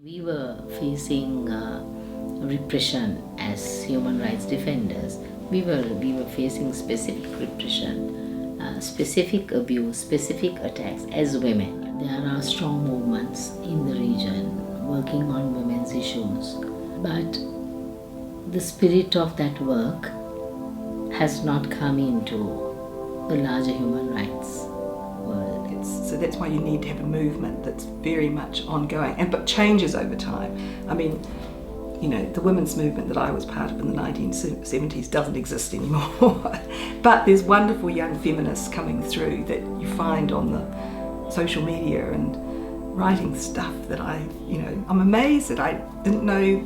We were facing repression as human rights defenders. We were facing specific repression, specific abuse, specific attacks as women. There are strong movements in the region working on women's issues, but the spirit of that work has not come into the larger human rights world. So that's why you need to have a movement that's very much ongoing, but changes over time. I mean, you know, the women's movement that I was part of in the 1970s doesn't exist anymore. But there's wonderful young feminists coming through that you find on the social media and writing stuff that I'm amazed that I didn't know,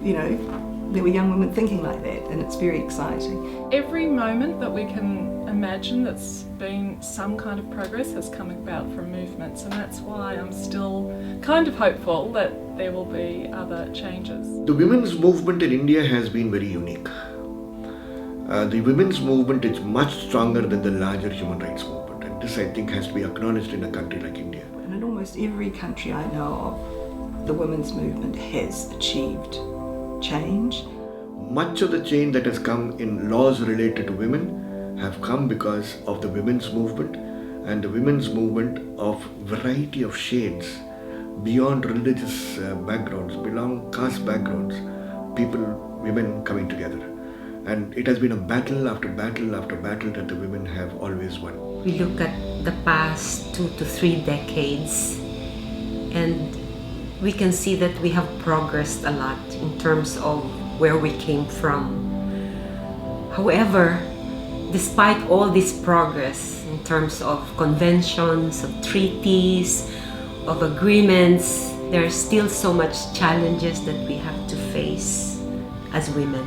there were young women thinking like that, and it's very exciting. Every moment that we can imagine that's been some kind of progress has come about from movements, and that's why I'm still kind of hopeful that there will be other changes. The women's movement in India has been very unique. The women's movement is much stronger than the larger human rights movement, and this I think has to be acknowledged in a country like India. And in almost every country I know of, the women's movement has achieved change. Much of the change that has come in laws related to women have come because of the women's movement, and the women's movement of variety of shades, beyond religious backgrounds, beyond caste backgrounds, women coming together. And it has been a battle after battle after battle that the women have always won. We look at the past 2 to 3 decades, and we can see that we have progressed a lot in terms of where we came from. However, despite all this progress in terms of conventions, of treaties, of agreements, there are still so much challenges that we have to face as women.